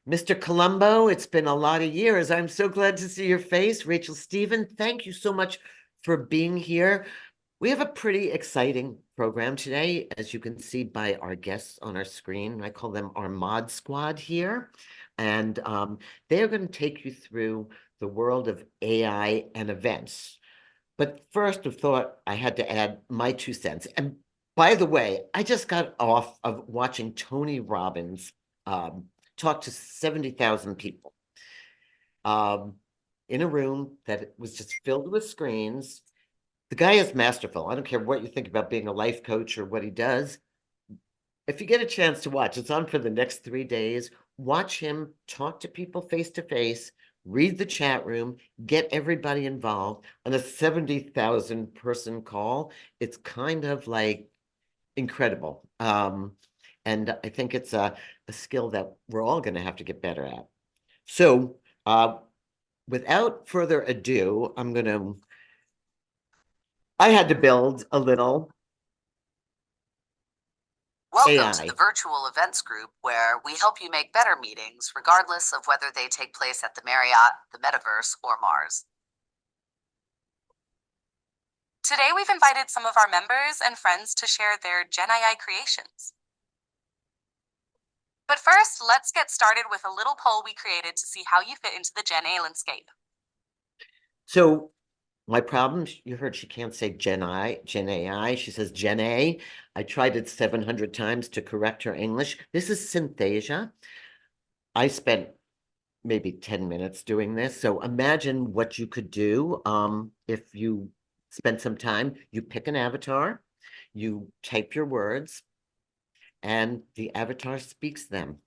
Mr. Colombo, it's been a lot of years. I'm so glad to see your face. Rachel Stephen, thank you so much for being here. We have a pretty exciting program today, as you can see by our guests on our screen. I call them our mod squad here. And they are going to take you through the world of AI and events. But first, I thought I had to add my 2 cents. And by the way, I just got off of watching Tony Robbins talk to 70,000 people um, in a room that was just filled with screens. The guy is masterful. I don't care what you think about being a life coach or what he does. If you get a chance to watch, it's on for the next 3 days. Watch him talk to people face to face, read the chat room, get everybody involved on a 70,000 person call. It's kind of like incredible. And I think it's a skill that we're all going to have to get better at. So, without further ado, I had to build a little Welcome to AI. the virtual events group where we help you make better meetings regardless of whether they take place at the Marriott, the Metaverse, or Mars. Today we've invited some of our members and friends to share their Gen AI creations. But first, let's get started with a little poll we created to see how you fit into the Gen A landscape. So my problem, you heard she can't say Gen AI. She says Gen A. I tried it 700 times to correct her English. This is Synthesia. I spent maybe 10 minutes doing this. So imagine what you could do if you spend some time, you pick an avatar, you type your words, and the avatar speaks them.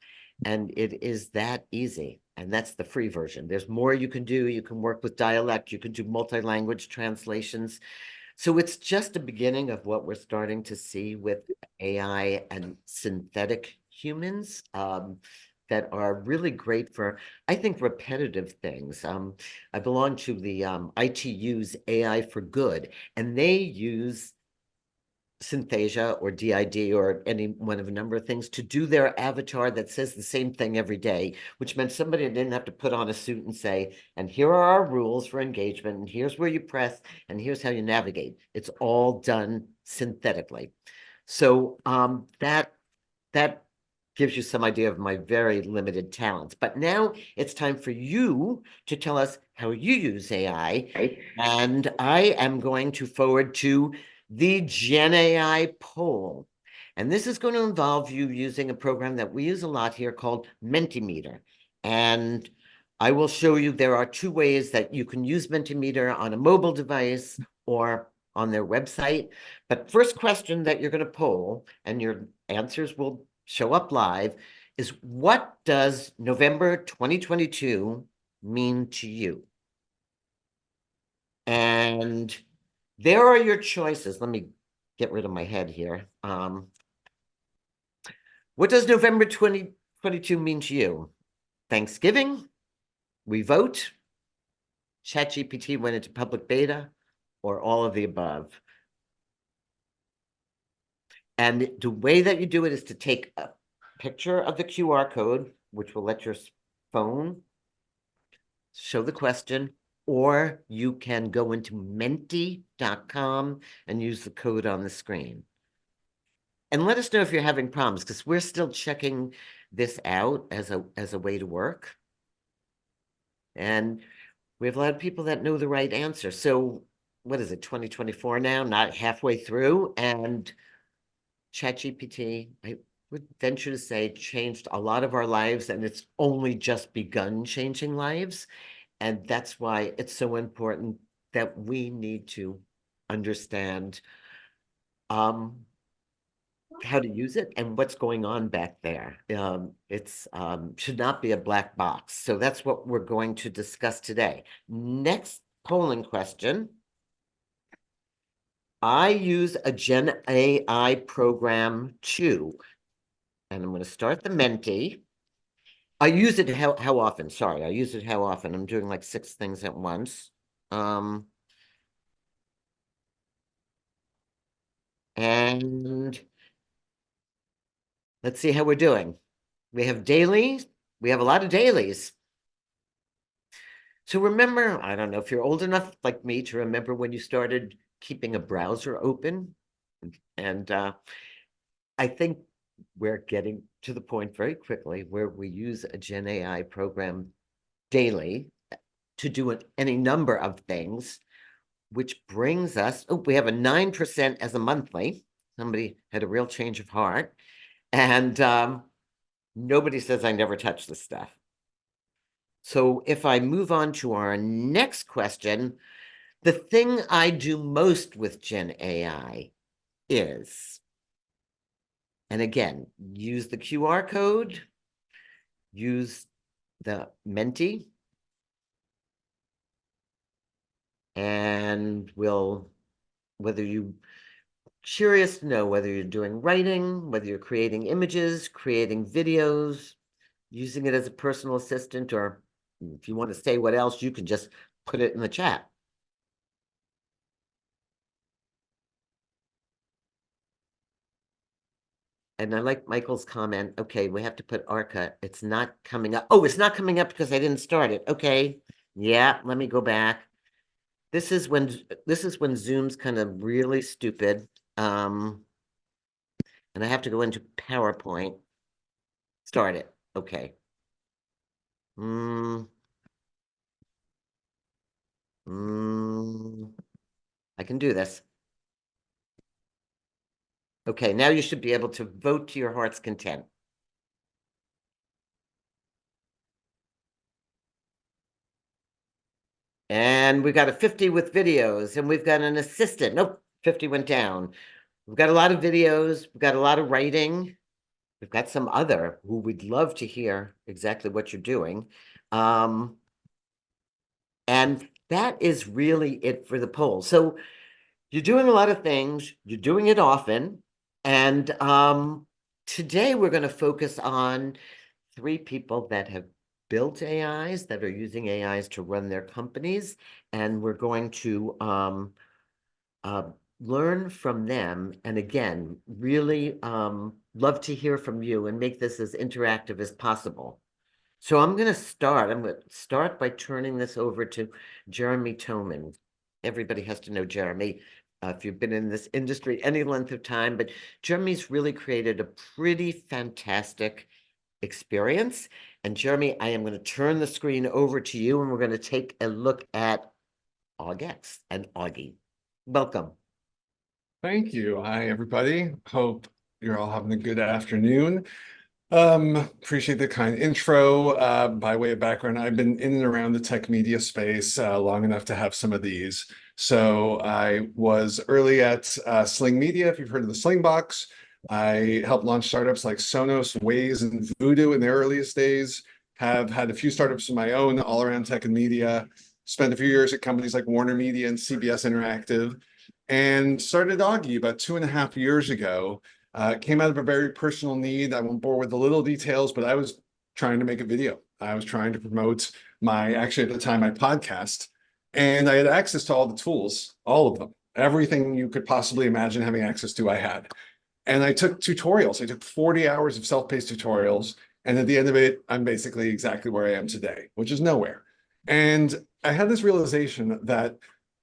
And it is that easy. And that's the free version. There's more you can do. You can work with dialect, you can do multi-language translations. So it's just the beginning of what we're starting to see with AI and synthetic humans that are really great for, I think, repetitive things. I belong to the ITU's AI for Good, and they use Synthesia or DID or any one of a number of things to do their avatar that says the same thing every day, which meant somebody didn't have to put on a suit and say, and here are our rules for engagement, and here's where you press, and here's how you navigate. It's all done synthetically. So that gives you some idea of my very limited talents. But now it's time for you to tell us how you use AI. And I am going to forward to the Gen AI poll. And this is going to involve you using a program that we use a lot here called Mentimeter. And I will show you there are 2 ways that you can use Mentimeter on a mobile device or on their website. But first question that you're going to poll, and your answers will show up live, is what does November 2022 mean to you? And there are your choices. Let me get rid of my head here. What does November 2022 mean to you? Thanksgiving, we vote, ChatGPT went into public beta, or all of the above. And the way that you do it is to take a picture of the QR code, which will let your phone show the question, or you can go into menti.com and use the code on the screen. And let us know if you're having problems, because we're still checking this out as a way to work. And we have a lot of people that know the right answer. So what is it, 2024 now, not halfway through? And ChatGPT, I would venture to say, changed a lot of our lives, and it's only just begun changing lives. And that's why it's so important that we need to understand how to use it and what's going on back there. It's should not be a black box. So that's what we're going to discuss today. Next polling question. I use a Gen AI program too, and I'm going to start the Menti. I use it how often? Sorry, I use it how often? I'm doing like 6 things at once. And let's see how we're doing. We have daily, We have a lot of dailies. So remember, I don't know if you're old enough like me to remember when you started keeping a browser open. And I think we're getting to the point very quickly where we use a Gen AI program daily to do any number of things, which brings us, oh, we have a 9% as a monthly. Somebody had a real change of heart. And nobody says I never touch this stuff. So if I move on to our next question, the thing I do most with Gen AI is, and again, use the QR code, use the Menti, and whether you curious to know whether you're doing writing, whether you're creating images, creating videos, using it as a personal assistant, or if you want to say what else, you can just put it in the chat. And I like Michael's comment. Okay, we have to put ARCA. It's not coming up. Oh, it's not coming up because I didn't start it. Okay. Yeah, let me go back. This is when Zoom's kind of really stupid. And I have to go into PowerPoint. Start it. Okay. Mm, I can do this. Okay, now you should be able to vote to your heart's content. And we've got a 50 with videos, and we've got an assistant. Nope, 50 went down. We've got a lot of videos, we've got a lot of writing. We've got some other who we'd love to hear exactly what you're doing. And that is really it for the poll. So you're doing a lot of things, you're doing it often. And today we're going to focus on 3 people that have built AIs, that are using AIs to run their companies. And we're going to uh, learn from them. And again, really love to hear from you and make this as interactive as possible. So I'm going to start by turning this over to Jeremy Toeman. Everybody has to know Jeremy if you've been in this industry any length of time, but Jeremy's really created a pretty fantastic experience. And Jeremy, I am going to turn the screen over to you, and we're going to take a look at AugX and Augie. Welcome. Thank you. Hi, everybody. Hope you're all having a good afternoon. Appreciate the kind intro. By way of background, I've been in and around the tech media space long enough to have some of these. So I was early at Sling Media, if you've heard of the Sling Box. I helped launch startups like Sonos, Waze, and Voodoo in their earliest days. Have had a few startups of my own all around tech and media. Spent a few years at companies like Warner Media and CBS Interactive, and started Augie about 2.5 years ago. Came out of a very personal need. I won't bore with the little details, but I was trying to make a video. I was trying to promote actually at the time, my podcast. And I had access to all the tools, all of them. Everything you could possibly imagine having access to, I had. And I took tutorials. I took 40 hours of self-paced tutorials. And at the end of it, I'm basically exactly where I am today, which is nowhere. And I had this realization that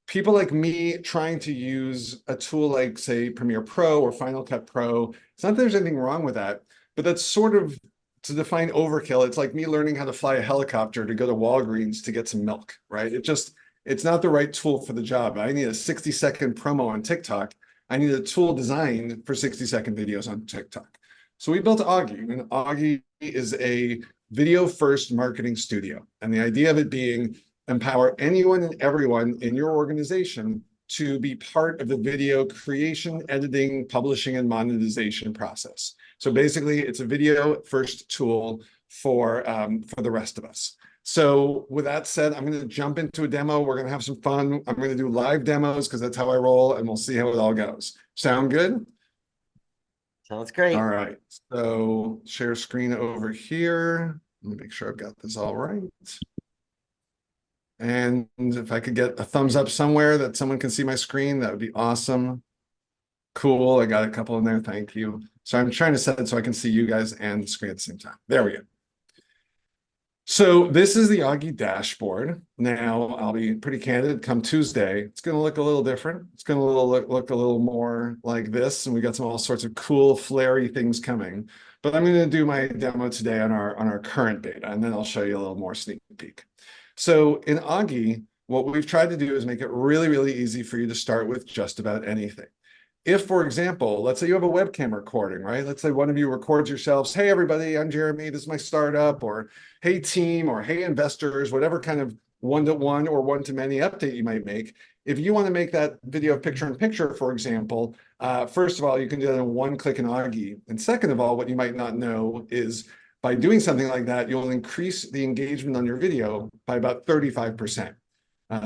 people like me trying to use a tool like, say, Premiere Pro or Final Cut Pro, it's not that there's anything wrong with that, but that's sort of, to define overkill, it's like me learning how to fly a helicopter to go to Walgreens to get some milk, right? It's not the right tool for the job. I need a 60-second promo on TikTok. I need a tool designed for 60-second videos on TikTok. So we built Augie, and Augie is a video-first marketing studio. And the idea of it being empower anyone and everyone in your organization to be part of the video creation, editing, publishing, and monetization process. So basically, it's a video-first tool for the rest of us. So with that said, I'm going to jump into a demo. We're going to have some fun. I'm going to do live demos because that's how I roll, and we'll see how it all goes. Sound good? Sounds great. All right. So share screen over here. Let me make sure I've got this all right. And if I could get a thumbs up somewhere that someone can see my screen, that would be awesome. Cool. I got a couple in there. Thank you. So I'm trying to set it so I can see you guys and the screen at the same time. There we go. So this is the Augie dashboard. Now, I'll be pretty candid, come Tuesday, it's going to look a little different. It's going to look a little more like this, and we got some all sorts of cool, flary things coming. But I'm going to do my demo today on our current beta, and then I'll show you a little more sneak peek. So in Augie, what we've tried to do is make it really, really easy for you to start with just about anything. If, for example, let's say you have a webcam recording, right? Let's say one of you records yourselves, hey, everybody, I'm Jeremy, this is my startup, or hey, team, or hey, investors, whatever kind of one-to-one or one-to-many update you might make. If you want to make that video of picture-in-picture, for example, first of all, you can do that in one click in Augie. And second of all, what you might not know is by doing something like that, you'll increase the engagement on your video by about 35%.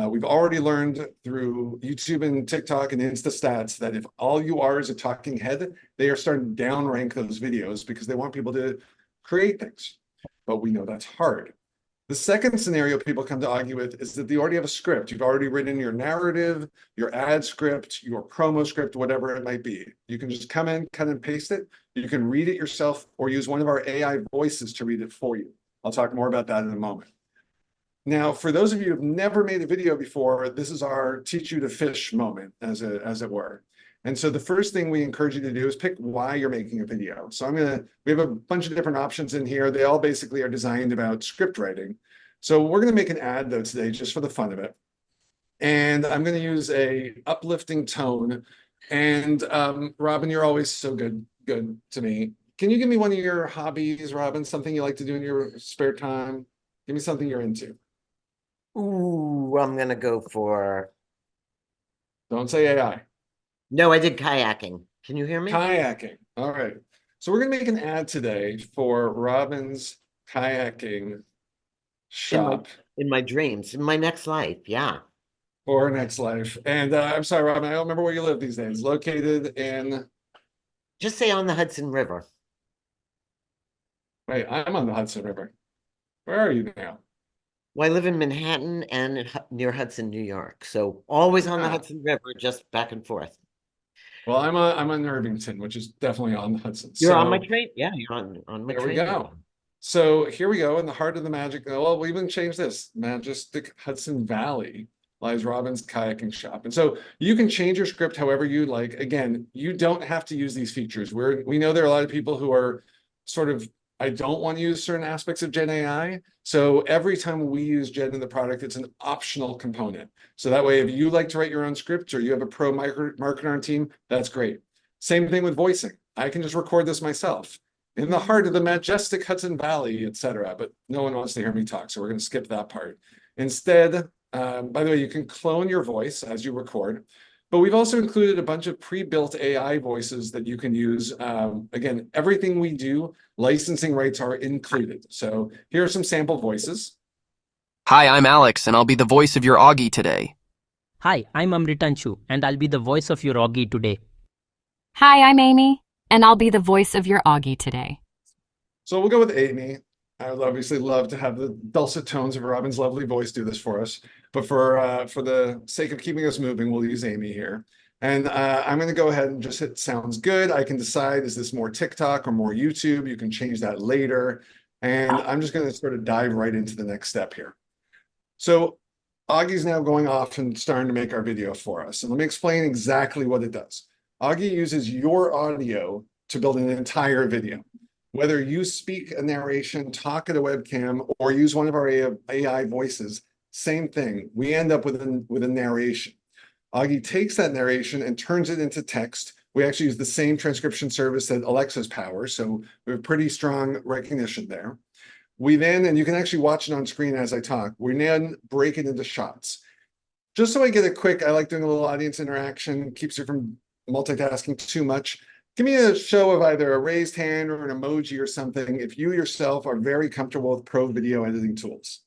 We've already learned through YouTube and TikTok and Insta stats that if all you are is a talking head, they are starting to downrank those videos because they want people to create things. But we know that's hard. The second scenario people come to Augie with is that they already have a script. You've already written your narrative, your ad script, your promo script, whatever it might be. You can just come in, cut and paste it. You can read it yourself or use one of our AI voices to read it for you. I'll talk more about that in a moment. Now, for those of you who've never made a video before, this is our teach you to fish moment, as it were. And so the first thing we encourage you to do is pick why you're making a video. So we have a bunch of different options in here. They all basically are designed about script writing. So we're gonna make an ad though today, just for the fun of it. And I'm gonna use a uplifting tone. And Robin, you're always so good to me. Can you give me one of your hobbies, Robin? Something you like to do in your spare time? Give me something you're into. Ooh, I'm gonna go for. Don't say AI. No, I did kayaking. Can you hear me? Kayaking. All right. So we're gonna make an ad today for Robin's kayaking shop In my dreams, in my next life. Yeah. for next life. And I'm sorry, Robin, I don't remember where you live these days. Located in. Just say on the Hudson River. Wait, I'm on the Hudson River. Where are you now? Well, I live in Manhattan and near Hudson, New York. So always on the Ah. Hudson River, just back and forth. Well, I'm on Irvington, which is definitely on the Hudson. You're on my So train. Yeah, you're on my there we train. go. So here we go in the heart of the magic. Well, we even changed this. Majestic Hudson Valley lies Robin's kayaking shop. And so you can change your script however you like. Again, you don't have to use these features. We know there are a lot of people who are sort of, I don't want to use certain aspects of Gen AI. So every time we use Gen in the product, it's an optional component. So that way, if you like to write your own script or you have a pro marketer on team, that's great. Same thing with voicing. I can just record this myself in the heart of the majestic Hudson Valley, etc. But no one wants to hear me talk, so we're going to skip that part. Instead, by the way, you can clone your voice as you record, but we've also included a bunch of pre-built AI voices that you can use. Again, everything we do, licensing rights are included. So here are some sample voices. Hi, I'm Alex, and I'll be the voice of your Augie today. Hi, I'm Amritanshu, and I'll be the voice of your Augie today. Hi, I'm Amy, and I'll be the voice of your Augie today. So we'll go with Amy. I would obviously love to have the dulcet tones of Robin's lovely voice do this for us. But for the sake of keeping us moving, we'll use Amy here. And I'm going to go ahead and just hit sounds good. I can decide, is this more TikTok or more YouTube? You can change that later. And I'm just going to sort of dive right into the next step here. So Augie's now going off and starting to make our video for us. And let me explain exactly what it does. Augie uses your audio to build an entire video. Whether you speak a narration, talk at a webcam, or use one of our AI voices, same thing. We end up with a narration. Augie takes that narration and turns it into text. We actually use the same transcription service that Alexa's powers, so we have pretty strong recognition there. We then, and you can actually watch it on screen as I talk, we then break it into shots. Just so I get a quick, I like doing a little audience interaction, keeps you from multitasking too much. Give me a show of either a raised hand or an emoji or something if you yourself are very comfortable with pro video editing tools.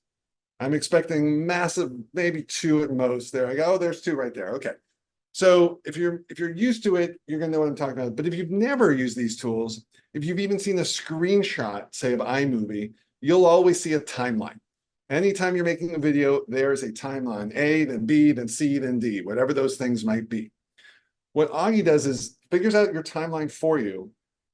I'm expecting massive, maybe 2 at most. There I go. Oh, there's 2 right there. Okay. So if you're used to it, you're gonna know what I'm talking about. But if you've never used these tools, if you've even seen a screenshot, say of iMovie, you'll always see a timeline. Anytime you're making a video, there's a timeline, A, then B, then C, then D, whatever those things might be. What Augie does is figures out your timeline for you,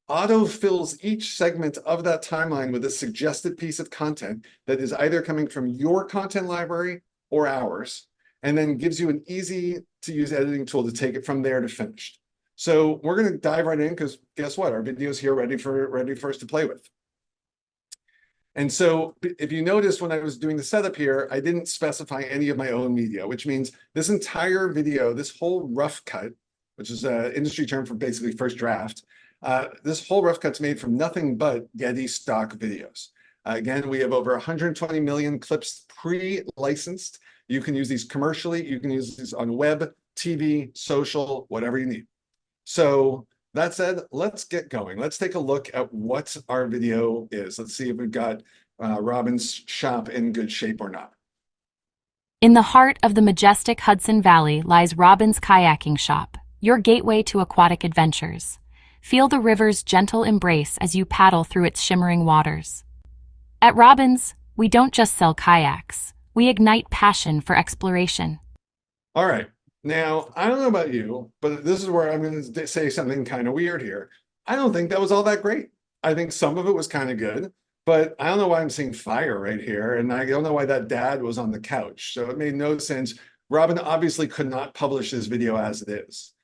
auto-fills each segment of that timeline with a suggested piece of content that is either coming from your content library or ours, and then gives you an easy-to-use editing tool to take it from there to finished. So we're going to dive right in because guess what? Our video's here ready for us to play with. And so if you notice when I was doing the setup here, I didn't specify any of my own media, which means this entire video, this whole rough cut, which is an industry term for basically first draft, this whole rough cut's made from nothing but Getty stock videos. Again, we have over 120 million clips pre-licensed. You can use these commercially. You can use these on web, TV, social, whatever you need. So that said, let's get going. Let's take a look at what our video is. Let's see if we've got Robin's shop in good shape or not. In the heart of the majestic Hudson Valley lies Robin's Kayaking Shop, your gateway to aquatic adventures. Feel the river's gentle embrace as you paddle through its shimmering waters. At Robin's, we don't just sell kayaks. We ignite passion for exploration. All right. Now, I don't know about you, but this is where I'm going to say something kind of weird here. I don't think that was all that great. I think some of it was kind of good, but I don't know why I'm seeing fire right here, and I don't know why that dad was on the couch. So it made no sense. Robin obviously could not publish this video as it is.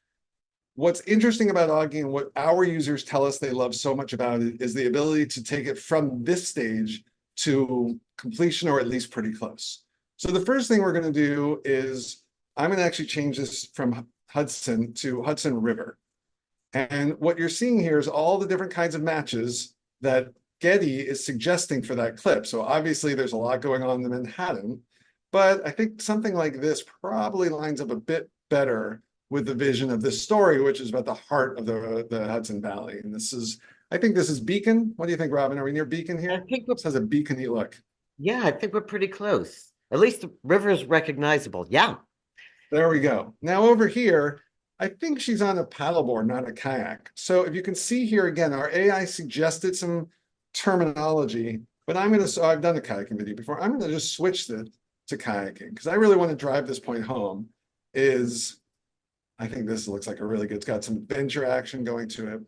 What's interesting about Augie and what our users tell us they love so much about it is the ability to take it from this stage to completion, or at least pretty close. So the first thing we're going to do is I'm going to actually change this from Hudson to Hudson River. And what you're seeing here is all the different kinds of matches that Getty is suggesting for that clip. So obviously there's a lot going on in the Manhattan, but I think something like this probably lines up a bit better with the vision of this story, which is about the heart of the Hudson Valley. And this is, I think this is Beacon. What do you think, Robin? Are we near Beacon here? I think This has a beacony look. yeah, I think we're pretty close. At least the river is recognizable. Yeah. There we go. Now over here, I think she's on a paddleboard, not a kayak. So if you can see here again, our AI suggested some terminology, but I'm going to, so I've done a kayaking video before. I'm going to just switch it to kayaking because I really want to drive this point home is, I think this looks like a really good, it's got some adventure action going to it.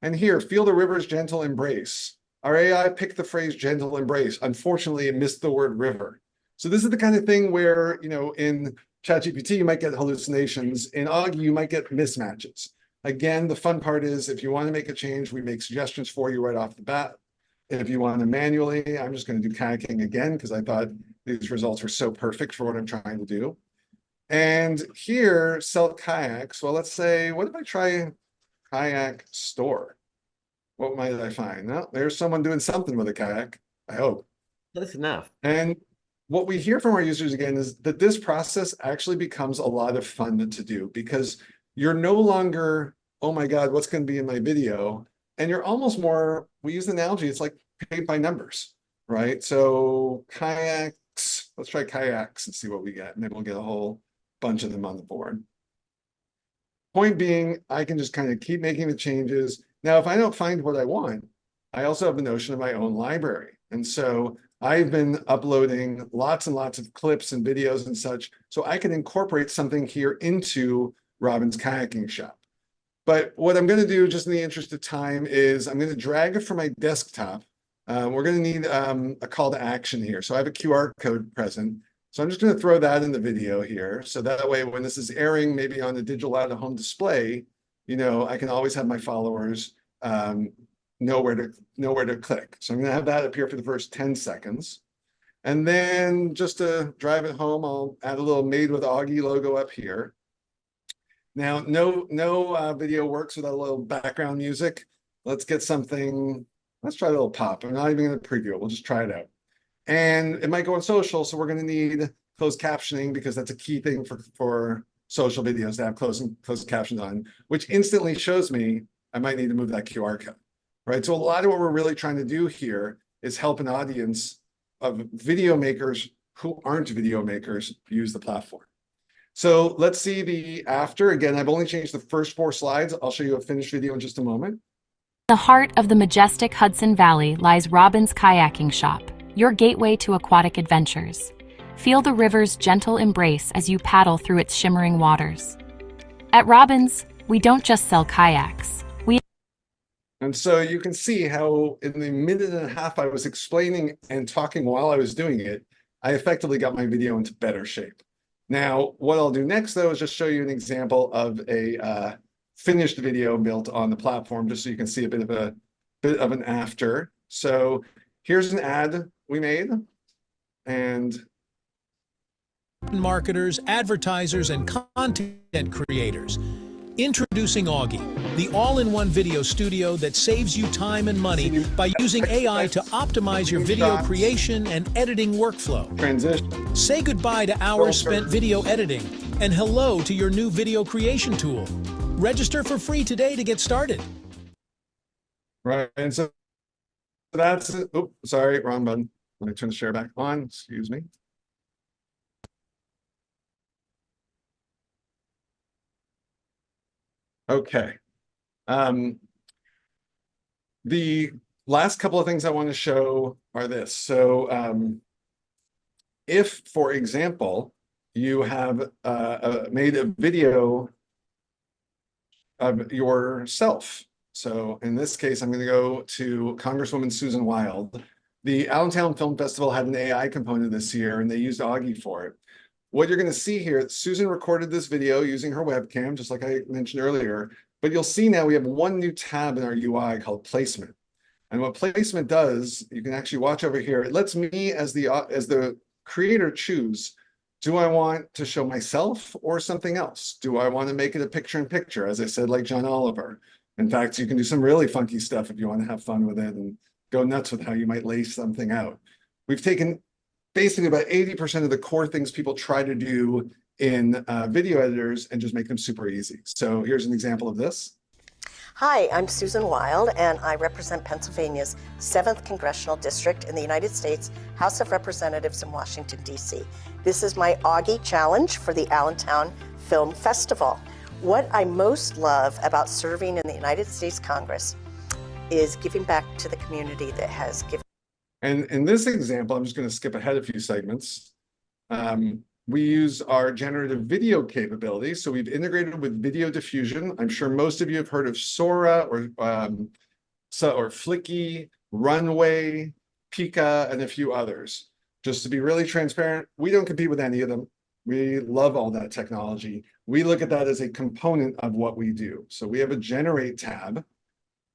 And here, feel the river's gentle embrace. Our AI picked the phrase gentle embrace. Unfortunately, it missed the word river. So this is the kind of thing where, you know, in ChatGPT, you might get hallucinations. In Augie, you might get mismatches. Again, the fun part is if you want to make a change, we make suggestions for you right off the bat. If you want to manually, I'm just going to do kayaking again because I thought these results were so perfect for what I'm trying to do. And here, sell kayaks. Well, let's say, what if I try kayak store? What might I find? Well, there's someone doing something with a kayak, I hope. That's enough. And what we hear from our users again is that this process actually becomes a lot of fun to do because you're no longer, oh my God, what's going to be in my video? And you're almost more, we use the analogy, it's like paint by numbers, right? So kayaks, let's try kayaks and see what we get. Maybe we'll get a whole bunch of them on the board. Point being, I can just kind of keep making the changes. Now, if I don't find what I want, I also have the notion of my own library. And so I've been uploading lots and lots of clips and videos and such, so I can incorporate something here into Robin's kayaking shop. But what I'm going to do, just in the interest of time, is I'm going to drag it from my desktop. We're going to need a call to action here. So I have a QR code present. So I'm just going to throw that in the video here. So that way, when this is airing, maybe on the digital out-of-home display, you know, I can always have my followers know where to click. So I'm going to have that appear for the first 10 seconds. And then just to drive it home, I'll add a little Made with Augie logo up here. Now, no video works without a little background music. Let's get something, let's try a little pop. I'm not even going to preview it. We'll just try it out. And it might go on social, so we're going to need closed captioning because that's a key thing for social videos to have closed captions on, which instantly shows me I might need to move that QR code, right? So a lot of what we're really trying to do here is help an audience of video makers who aren't video makers use the platform. So let's see the after. Again, I've only changed the first 4 slides. I'll show you a finished video in just a moment. In the heart of the majestic Hudson Valley lies Robin's Kayaking Shop, your gateway to aquatic adventures. Feel the river's gentle embrace as you paddle through its shimmering waters. At Robin's, we don't just sell kayaks. And so you can see how in the minute and a half I was explaining and talking while I was doing it, I effectively got my video into better shape. Now, what I'll do next, though, is just show you an example of a finished video built on the platform, just so you can see a bit of an after. So here's an ad we made, and marketers, advertisers, and content creators. Introducing Augie, the all-in-one video studio that saves you time and money by using AI to optimize your video creation and editing workflow. transition. Say goodbye to hours spent video editing and hello to your new video creation tool. Register for free today to get started. Right, and so that's it. Oh, sorry, wrong button. Let me turn the share back on, excuse me. Okay. The last couple of things I want to show are this. So if, for example, you have made a video of yourself. So in this case, I'm going to go to Congresswoman Susan Wild. The Allentown Film Festival had an AI component this year, and they used Augie for it. What you're going to see here, Susan recorded this video using her webcam, just like I mentioned earlier, but you'll see now we have one new tab in our UI called Placement. And what Placement does, you can actually watch over here, it lets me as the creator choose, do I want to show myself or something else? Do I want to make it a picture-in-picture, as I said, like John Oliver? In fact, you can do some really funky stuff if you want to have fun with it and go nuts with how you might lay something out. We've taken basically about 80% of the core things people try to do in video editors and just make them super easy. So here's an example of this. Hi, I'm Susan Wild, and I represent Pennsylvania's 7th Congressional District in the United States House of Representatives in Washington, D.C. This is my Augie Challenge for the Allentown Film Festival. What I most love about serving in the United States Congress is giving back to the community that has given. And in this example, I'm just going to skip ahead a few segments. We use our generative video capabilities. So we've integrated with video diffusion. I'm sure most of you have heard of Sora or Flicky, Runway, Pika, and a few others. Just to be really transparent, we don't compete with any of them. We love all that technology. We look at that as a component of what we do. So we have a Generate tab,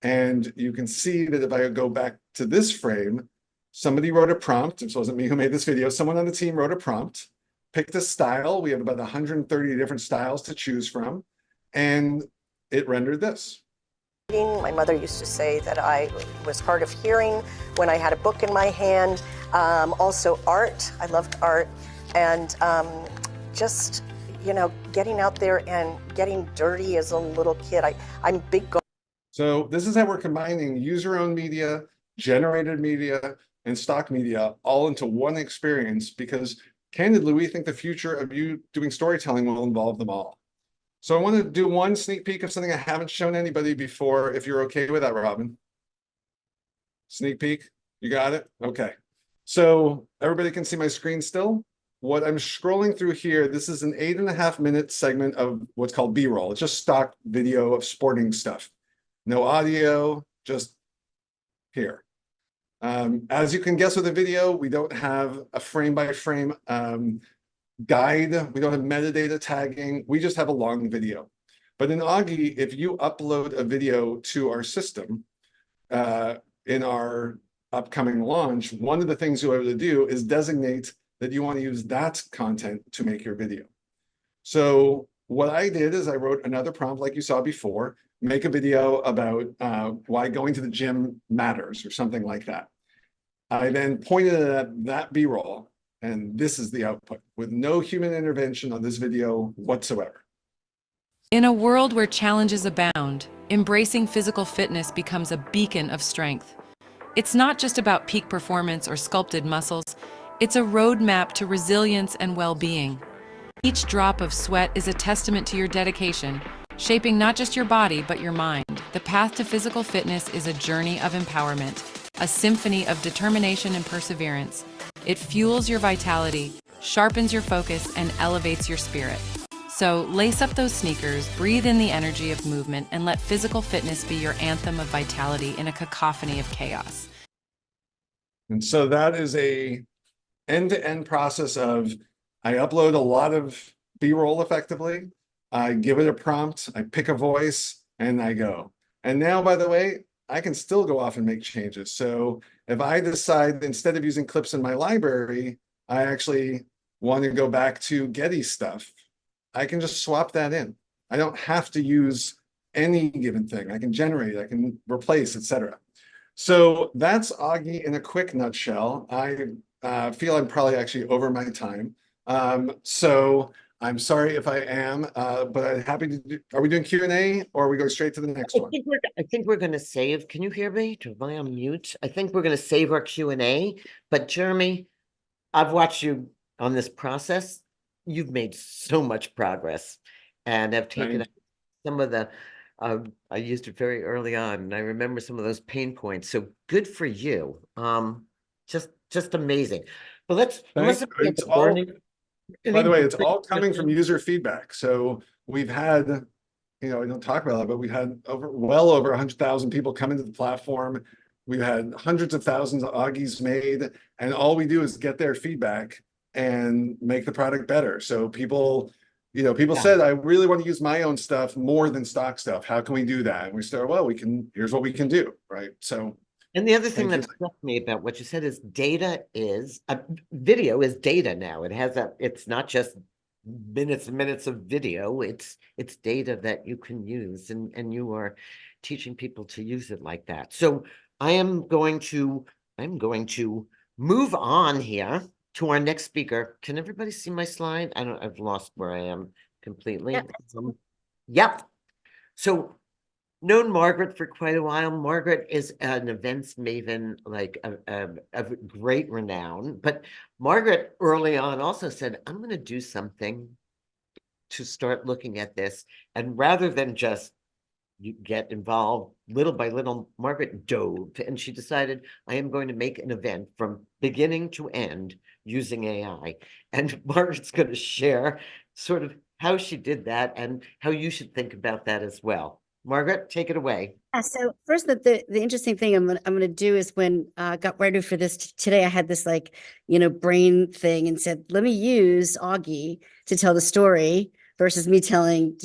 and you can see that if I go back to this frame, somebody wrote a prompt. It wasn't me who made this video. Someone on the team wrote a prompt, picked a style. We have about 130 different styles to choose from, and it rendered this. My mother used to say that I was hard of hearing when I had a book in my hand. Also art, I loved art, and just, you know, getting out there and getting dirty as a little kid. I'm big. So this is how we're combining user-owned media, generated media, and stock media all into one experience, because candidly, we think the future of you doing storytelling will involve them all. So I want to do one sneak peek of something I haven't shown anybody before, if you're okay with that, Robin. Sneak peek, you got it? Okay. So everybody can see my screen still? What I'm scrolling through here, this is an 8.5-minute segment of what's called B-roll. It's just stock video of sporting stuff. No audio, just here. As you can guess with a video, we don't have a frame-by-frame guide. We don't have metadata tagging. We just have a long video. But in Augie, if you upload a video to our system in our upcoming launch, one of the things you're able to do is designate that you want to use that content to make your video. So what I did is I wrote another prompt like you saw before, make a video about why going to the gym matters or something like that. I then pointed at that B-roll, and this is the output with no human intervention on this video whatsoever. In a world where challenges abound, embracing physical fitness becomes a beacon of strength. It's not just about peak performance or sculpted muscles, it's a roadmap to resilience and well-being. Each drop of sweat is a testament to your dedication, shaping not just your body, but your mind. The path to physical fitness is a journey of empowerment, a symphony of determination and perseverance. It fuels your vitality, sharpens your focus, and elevates your spirit. So lace up those sneakers, breathe in the energy of movement, and let physical fitness be your anthem of vitality in a cacophony of chaos. And so that is a end-to-end process of, I upload a lot of B-roll effectively, I give it a prompt, I pick a voice, and I go. And now, by the way, I can still go off and make changes. So if I decide, instead of using clips in my library, I actually want to go back to Getty stuff, I can just swap that in. I don't have to use any given thing. I can generate, I can replace, etc. So that's Augie in a quick nutshell. I feel I'm probably actually over my time. So I'm sorry if I am, but I'm happy to do. Are we doing Q&A or are we going straight to the next one? I think we're gonna save. Can you hear me? Am I on mute? I think we're gonna save our Q&A. But Jeremy, I've watched you on this process. You've made so much progress, and have taken Thank- some of the. I used it very early on, and I remember some of those pain points. So good for you. Just amazing. But let's. Thank- it's all- By the way, it's all coming from user feedback. So we've had, you know, I don't talk about it, but we've had well over 100,000 people come into the platform. We've had hundreds of thousands of Augies made, and all we do is get their feedback and make the product better. So people, you know, people said, I really want to use my own stuff more than stock stuff. How can we do that? And we started, well, here's what we can do, right? So. And the other thing Thank that struck me about what you said is video is data now. It's not just minutes and minutes of video, it's data that you can use, and you are teaching people to use it like that. So I'm going to move on here to our next speaker. Can everybody see my slide? I've lost where I am completely. Yep. Yep. So known Margaret for quite a while. Margaret is an events maven, like of great renown. But Margaret early on also said, I'm going to do something to start looking at this. And rather than just you get involved little by little, Margaret dove, and she decided, I am going to make an event from beginning to end using AI. And Margaret's going to share sort of how she did that and how you should think about that as well. Margaret, take it away. So first, the interesting thing I'm gonna do is when I got ready for this today, I had this brain thing and said, let me use Augie to tell the story versus me telling,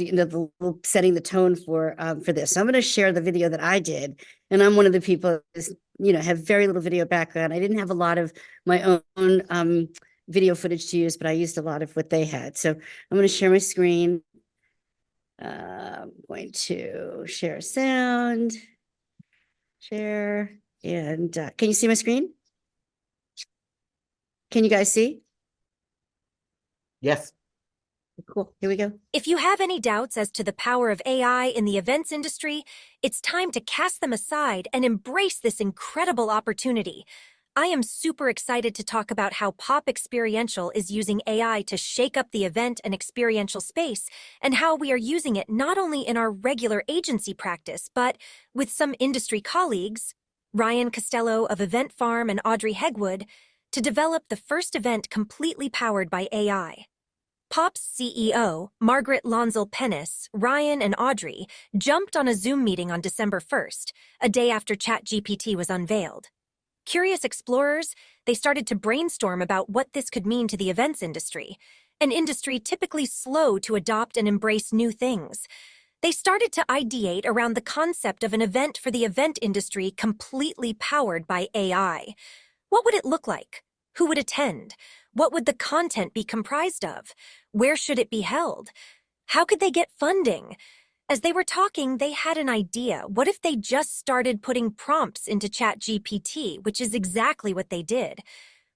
setting the tone for this. So I'm going to share the video that I did, and I'm one of the people who have very little video background. I didn't have a lot of my own video footage to use, but I used a lot of what they had. So I'm going to share my screen. I'm going to share sound, share, and can you see my screen? Can you guys see? Yes. Cool, here we go. If you have any doubts as to the power of AI in the events industry, it's time to cast them aside and embrace this incredible opportunity. I am super excited to talk about how Pop Experiential is using AI to shake up the event and experiential space, and how we are using it not only in our regular agency practice, but with some industry colleagues, Ryan Costello of Event Farm and Audrey Hegwood, to develop the first event completely powered by AI. Pop's CEO, Margaret Lonzel-Pennis, Ryan, and Audrey jumped on a Zoom meeting on December 1st, a day after ChatGPT was unveiled. Curious explorers, they started to brainstorm about what this could mean to the events industry, an industry typically slow to adopt and embrace new things. They started to ideate around the concept of an event for the event industry completely powered by AI. What would it look like? Who would attend? What would the content be comprised of? Where should it be held? How could they get funding? As they were talking, they had an idea. What if they just started putting prompts into ChatGPT, which is exactly what they did.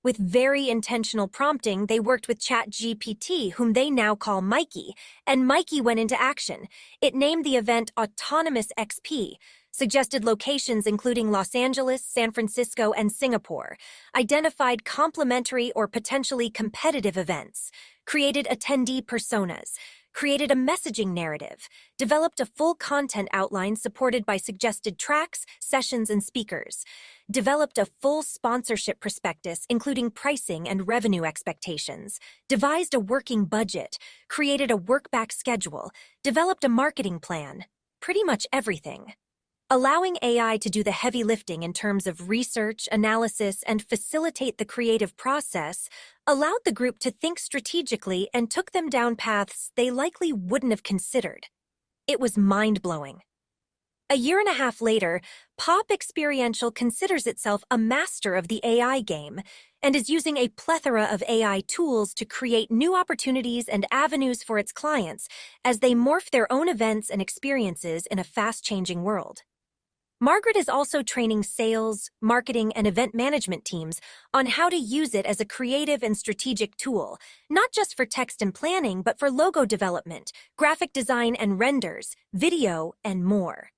With very intentional prompting, they worked with ChatGPT, whom they now call Mikey, and Mikey went into action. It named the event Autonomous XP, suggested locations including Los Angeles, San Francisco, and Singapore, identified complementary or potentially competitive events, created attendee personas, created a messaging narrative, developed a full content outline supported by suggested tracks, sessions, and speakers, developed a full sponsorship prospectus including pricing and revenue expectations, devised a working budget, created a work-back schedule, developed a marketing plan, pretty much everything. Allowing AI to do the heavy lifting in terms of research, analysis, and facilitate the creative process allowed the group to think strategically and took them down paths they likely wouldn't have considered. It was mind-blowing. A year and a half later, Pop Experiential considers itself a master of the AI game and is using a plethora of AI tools to create new opportunities and avenues for its clients as they morph their own events and experiences in a fast-changing world. Margaret is also training sales, marketing, and event management teams on how to use it as a creative and strategic tool, not just for text and planning, but for logo development, graphic design and renders, video, and more.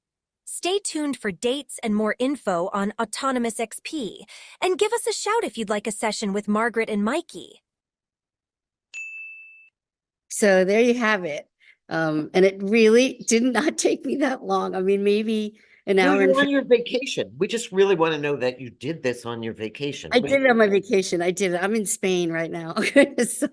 Stay tuned for dates and more info on Autonomous XP, and give us a shout if you'd like a session with Margaret and Mikey. So there you have it. And it really did not take me that long. I mean, maybe an No, hour and you're on your vacation. We just really want to know that you did this on your vacation. I did it on my vacation. I did it. I'm in Spain right now. So,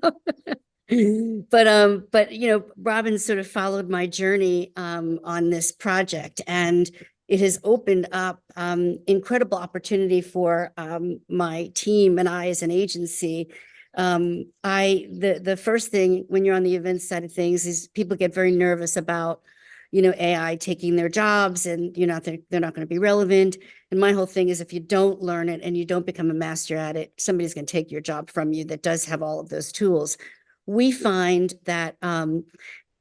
but you know, Robin sort of followed my journey on this project, and it has opened up incredible opportunity for my team and I as an agency. The first thing when you're on the event side of things is people get very nervous about, you know, AI taking their jobs, and they're not going to be relevant. And my whole thing is, if you don't learn it and you don't become a master at it, somebody's going to take your job from you that does have all of those tools. We find that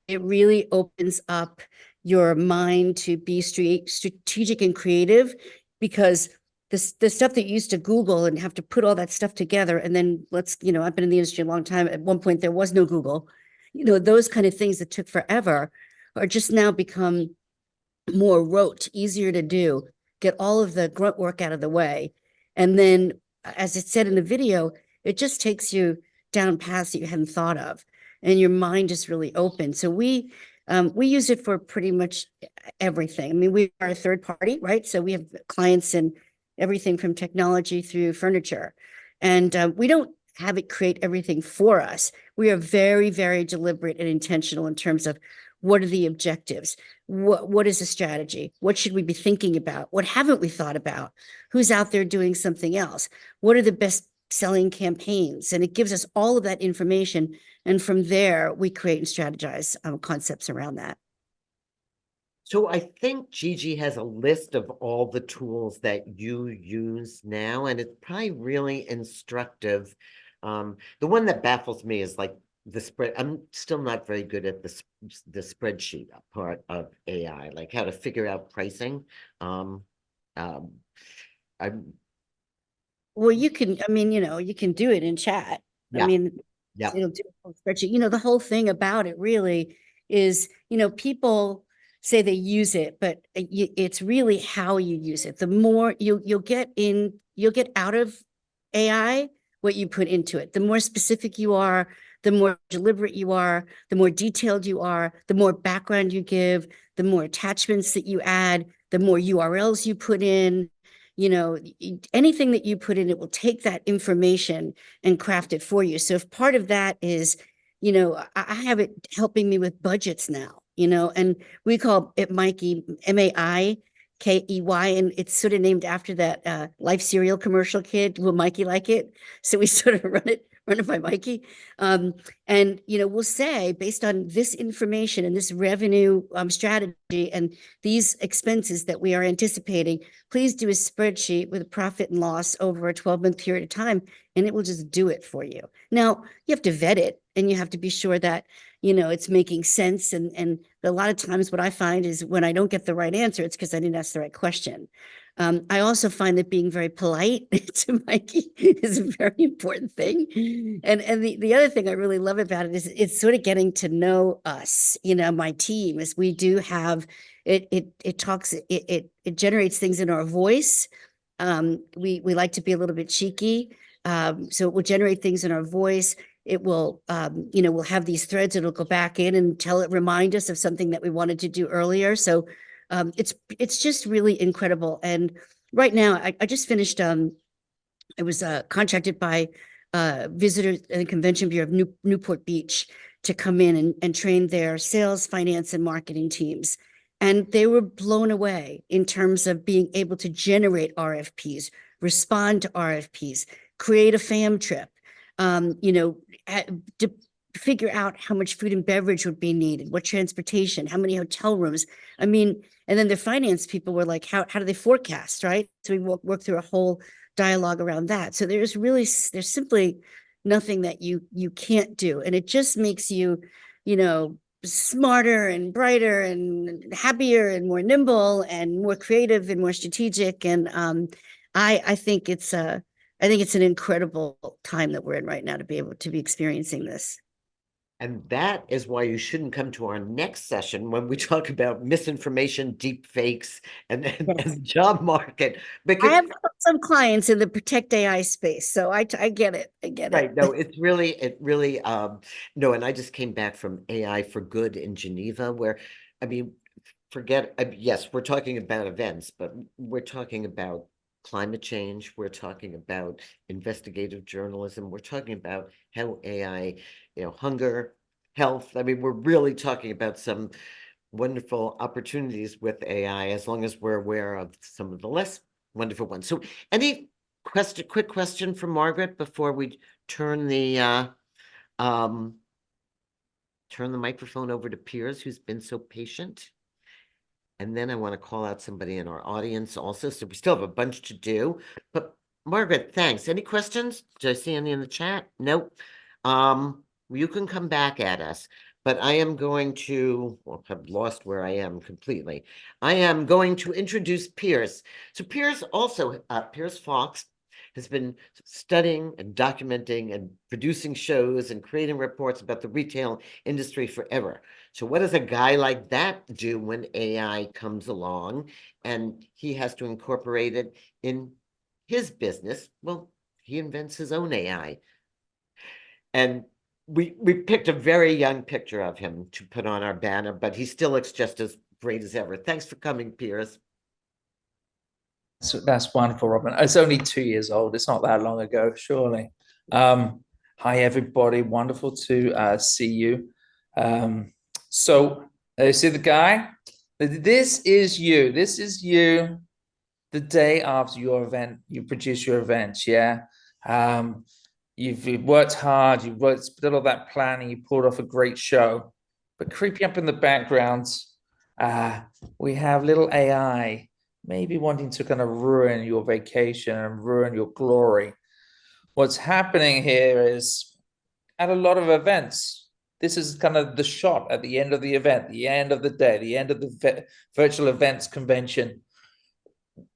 it really opens up your mind to be strategic and creative, because the stuff that you used to Google and have to put all that stuff together, and then I've been in the industry a long time. At one point, there was no Google. Those kind of things that took forever are just now become more rote, easier to do, get all of the grunt work out of the way. And then, as it said in the video, it just takes you down paths that you hadn't thought of, and your mind is really open. So we use it for pretty much everything. I mean, we are a third party, right? So we have clients in everything from technology through furniture. And we don't have it create everything for us. We are very, very deliberate and intentional in terms of what are the objectives? What is the strategy? What should we be thinking about? What haven't we thought about? Who's out there doing something else? What are the best selling campaigns? And it gives us all of that information. And from there, we create and strategize concepts around that. So I think Gigi has a list of all the tools that you use now, and it's probably really instructive. The one that baffles me is like the spread. I'm still not very good at the spreadsheet part of AI, like how to figure out pricing. Well, you can, I mean, you can do it in chat. Yeah. I mean, Yeah. it'll do a whole spreadsheet. The whole thing about it really is, people say they use it, but it's really how you use it. The more you'll get out of AI what you put into it. The more specific you are, the more deliberate you are, the more detailed you are, the more background you give, the more attachments that you add, the more URLs you put in. Anything that you put in, it will take that information and craft it for you. So if part of that is, I have it helping me with budgets now, and we call it Mikey, Maikey, and it's sort of named after that Life cereal commercial kid. Will Mikey like it? So we sort of run it by Mikey. And, we'll say, based on this information and this revenue strategy and these expenses that we are anticipating, please do a spreadsheet with a profit and loss over a 12-month period of time, and it will just do it for you. Now, you have to vet it, and you have to be sure that, it's making sense. And a lot of times what I find is when I don't get the right answer, it's because I didn't ask the right question. I also find that being very polite to Mikey is a very important thing. And the other thing I really love about it is it's sort of getting to know us, my team, is we do have, it generates things in our voice. We like to be a little bit cheeky. So it will generate things in our voice. it will, we'll have these threads. It'll go back in and remind us of something that we wanted to do earlier. So it's just really incredible. And right now, I just finished. I was contracted by Visitors and Convention Bureau of Newport Beach to come in and train their sales, finance, and marketing teams. And they were blown away in terms of being able to generate RFPs, respond to RFPs, create a FAM trip, to figure out how much food and beverage would be needed, what transportation, how many hotel rooms. I mean, and then the finance people were like, how do they forecast, right? So we worked through a whole dialogue around that. So there's simply nothing that you can't do. And it just makes you, smarter and brighter and happier and more nimble and more creative and more strategic. And I think it's an incredible time that we're in right now to be able to be experiencing this. And that is why you shouldn't come to our next session when we talk about misinformation, deep fakes, and the job market. Because I have some clients in the protect AI space, so I get it. I get right, it. no, it really, no, and I just came back from AI for Good in Geneva, where, I mean, yes, we're talking about events, but we're talking about climate change, we're talking about investigative journalism, we're talking about how AI, hunger, health. I mean, we're really talking about some wonderful opportunities with AI, as long as we're aware of some of the less wonderful ones. So any quick question for Margaret before we turn the microphone over to Piers, who's been so patient? And then I want to call out somebody in our audience also. So we still have a bunch to do. But Margaret, thanks. Any questions? Did I see any in the chat? Nope. You can come back at us. But I am going to, well, I've lost where I am completely. I am going to introduce Piers. So Piers Fox has been studying and documenting and producing shows and creating reports about the retail industry forever. So what does a guy like that do when AI comes along and he has to incorporate it in his business? Well, he invents his own AI. And we picked a very young picture of him to put on our banner, but he still looks just as great as ever. Thanks for coming, Piers. So that's wonderful, Robin. It's only 2 years old. It's not that long ago, surely. Hi, everybody. Wonderful to see you. So you see the guy? This is you. This is you the day after your event. You produce your events, yeah? You've worked hard. You've did all that planning. You pulled off a great show. But creeping up in the background, we have little AI maybe wanting to kind of ruin your vacation and ruin your glory. What's happening here is at a lot of events, this is kind of the shot at the end of the event, the end of the day, the end of the virtual events convention.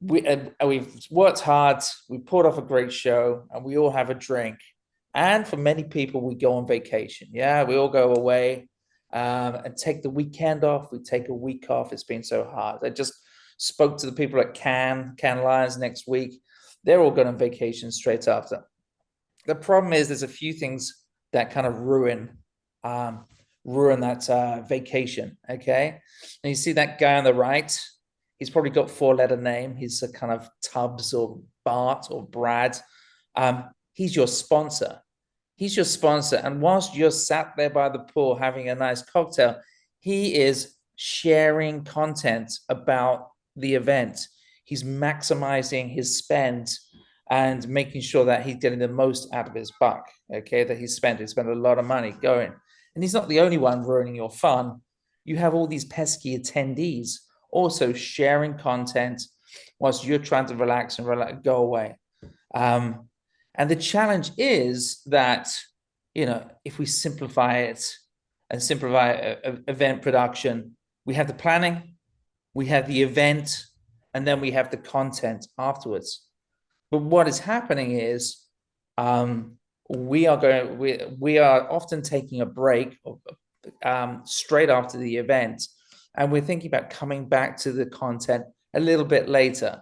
We've worked hard, we pulled off a great show, and we all have a drink. And for many people, we go on vacation. Yeah, we all go away and take the weekend off. We take a week off. It's been so hard. I just spoke to the people at Cannes Lions next week. They're all going on vacation straight after. The problem is there's a few things that kind of ruin that vacation, okay? And you see that guy on the right, he's probably got 4-letter name. He's a kind of Tubbs or Bart or Brad. He's your sponsor. He's your sponsor. And whilst you're sat there by the pool having a nice cocktail, he is sharing content about the event. He's maximizing his spend and making sure that he's getting the most out of his buck, okay, that he spent a lot of money going. And he's not the only one ruining your fun. You have all these pesky attendees also sharing content whilst you're trying to relax and go away. And the challenge is that, if we simplify it and simplify event production, we have the planning, we have the event, and then we have the content afterwards. But what is happening is we are often taking a break straight after the event, and we're thinking about coming back to the content a little bit later.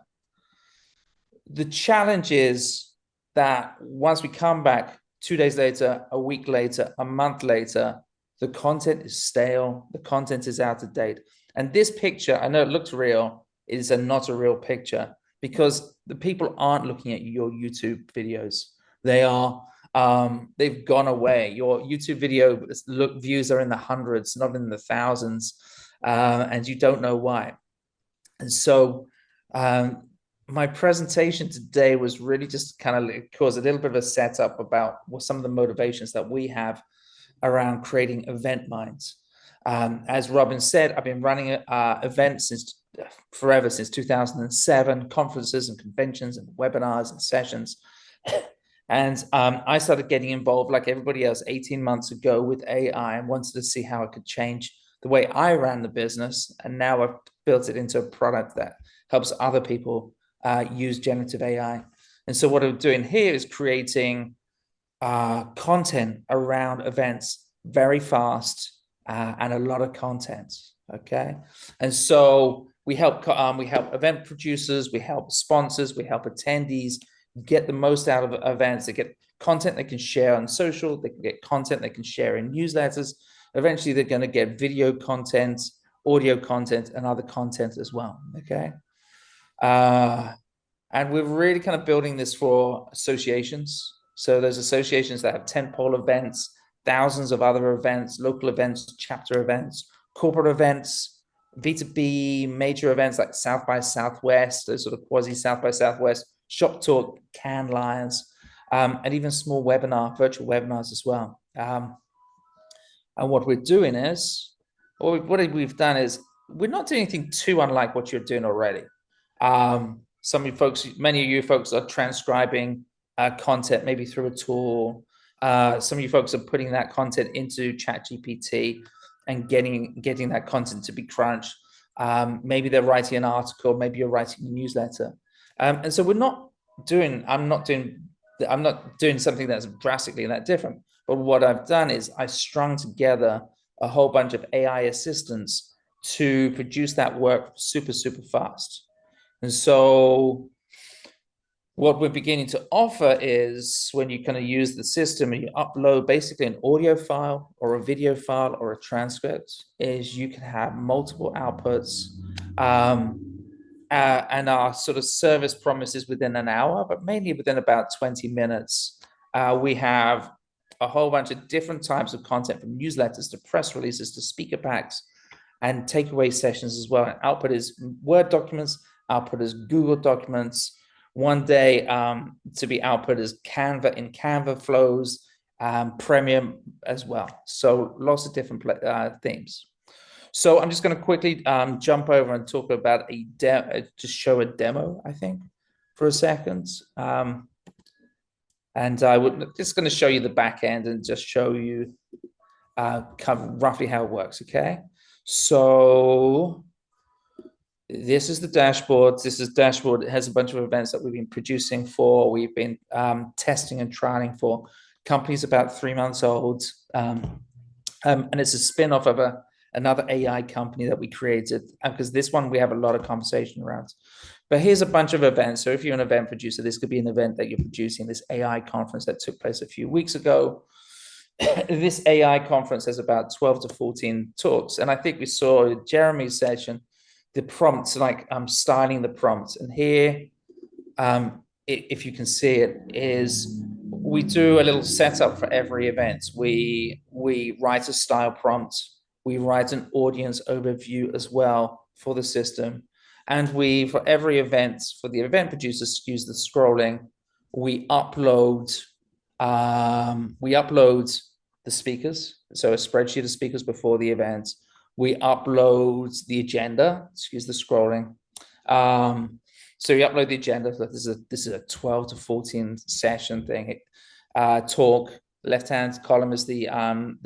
The challenge is that once we come back 2 days later, a week later, a month later, the content is stale, the content is out of date. And this picture, I know it looks real, it is not a real picture because the people aren't looking at your YouTube videos. They are, they've gone away. Your YouTube video views are in the hundreds, not in the thousands, and you don't know why. And so my presentation today was really just kind of cause a little bit of a setup about what some of the motivations that we have around creating event minds. As Robin said, I've been running events since forever, since 2007, conferences and conventions and webinars and sessions. And I started getting involved like everybody else 18 months ago with AI and wanted to see how it could change the way I ran the business. And now I've built it into a product that helps other people use generative AI. And so what I'm doing here is creating content around events very fast and a lot of content. Okay. And so we help event producers, we help sponsors, we help attendees get the most out of events. They get content they can share on social, they can get content they can share in newsletters. Eventually they're going to get video content, audio content, and other content as well. Okay. And we're really kind of building this for associations. So there's associations that have tentpole events, thousands of other events, local events, chapter events, corporate events, B2B major events like South by Southwest, those sort of quasi South by Southwest, Shop Talk, Cannes Lions, and even small virtual webinars as well. And what we're doing is, or what we've done is, we're not doing anything too unlike what you're doing already. Some of you folks, many of you folks are transcribing content maybe through a tool. Some of you folks are putting that content into ChatGPT and getting that content to be crunched. Maybe they're writing an article, maybe you're writing a newsletter. And so I'm not doing something that's drastically that different. But what I've done is I strung together a whole bunch of AI assistants to produce that work super, super fast. And so what we're beginning to offer is when you kind of use the system and you upload basically an audio file or a video file or a transcript, is you can have multiple outputs. And our sort of service promises within an hour, but mainly within about 20 minutes. We have a whole bunch of different types of content, from newsletters to press releases to speaker packs and takeaway sessions as well. And output is Word documents, output is Google documents. One day to be output is Canva flows, Premium as well. So lots of different themes. So I'm just going to quickly jump over and talk about just show a demo, I think, for a second. And I would just going to show you the back end and just show you kind of roughly how it works. Okay. So this is the dashboard. This is dashboard. It has a bunch of events that we've been producing for. We've been testing and trialing for companies about 3 months old. And it's a spin-off of another AI company that we created, because this one we have a lot of conversation around. But here's a bunch of events. So if you're an event producer, this could be an event that you're producing, this AI conference that took place a few weeks ago. This AI conference has about 12 to 14 talks. And I think we saw Jeremy's session, the prompts, like styling the prompts. And here, if you can see it, is we do a little setup for every event. We write a style prompt. We write an audience overview as well for the system. And for every event, for the event producers, use the scrolling, we upload the speakers. So a spreadsheet of speakers before the event. We upload the agenda, excuse the scrolling. So you upload the agenda. So this is a 12 to 14 session thing. Talk. Left-hand column is the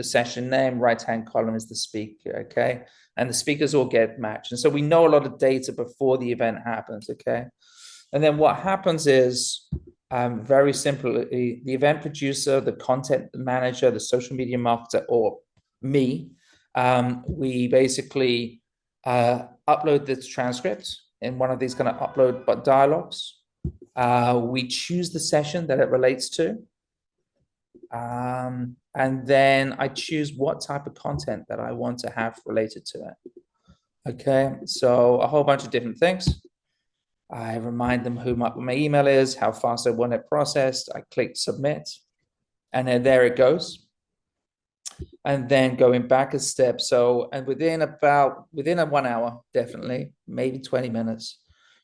session name, right-hand column is the speaker, okay? And the speakers all get matched. And so we know a lot of data before the event happens, okay? And then what happens is, very simply, the event producer, the content manager, the social media marketer, or me, we basically upload this transcript in one of these kind of upload dialogues. We choose the session that it relates to. And then I choose what type of content that I want to have related to it. Okay, so a whole bunch of different things. I remind them who my email is, how fast I want it processed. I click submit, and then there it goes. And then going back a step. So, and within a 1 hour, definitely, maybe 20 minutes,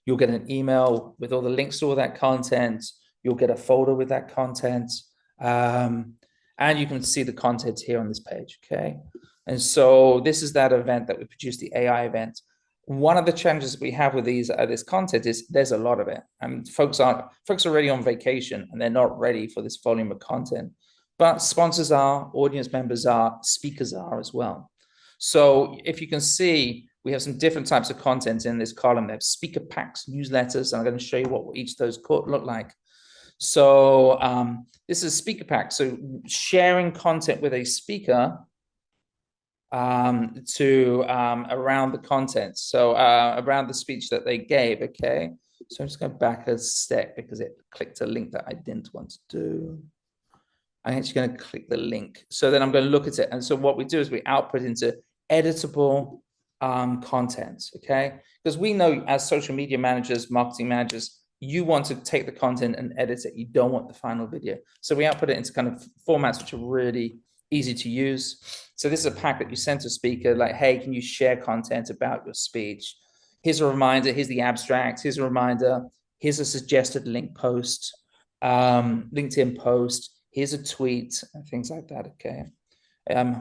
you'll get an email with all the links to all that content. You'll get a folder with that content. And you can see the content here on this page, okay? And so this is that event that we produced, the AI event. One of the challenges we have with this content is there's a lot of it. I mean, folks are already on vacation and they're not ready for this volume of content. But sponsors are, audience members are, speakers are as well. So if you can see, we have some different types of content in this column. There's speaker packs, newsletters, and I'm going to show you what each of those look like. So this is speaker pack. So sharing content with a speaker to around the content. So around the speech that they gave, okay? So I'm just going back a step because it clicked a link that I didn't want to do. I'm actually going to click the link. So then I'm going to look at it. And so what we do is we output into editable content, okay? Because we know as social media managers, marketing managers, you want to take the content and edit it. You don't want the final video. So we output it into kind of formats which are really easy to use. So this is a pack that you send to a speaker like, hey, can you share content about your speech? Here's a reminder. Here's the abstract. Here's a reminder. Here's a suggested link post, LinkedIn post. Here's a tweet and things like that, okay?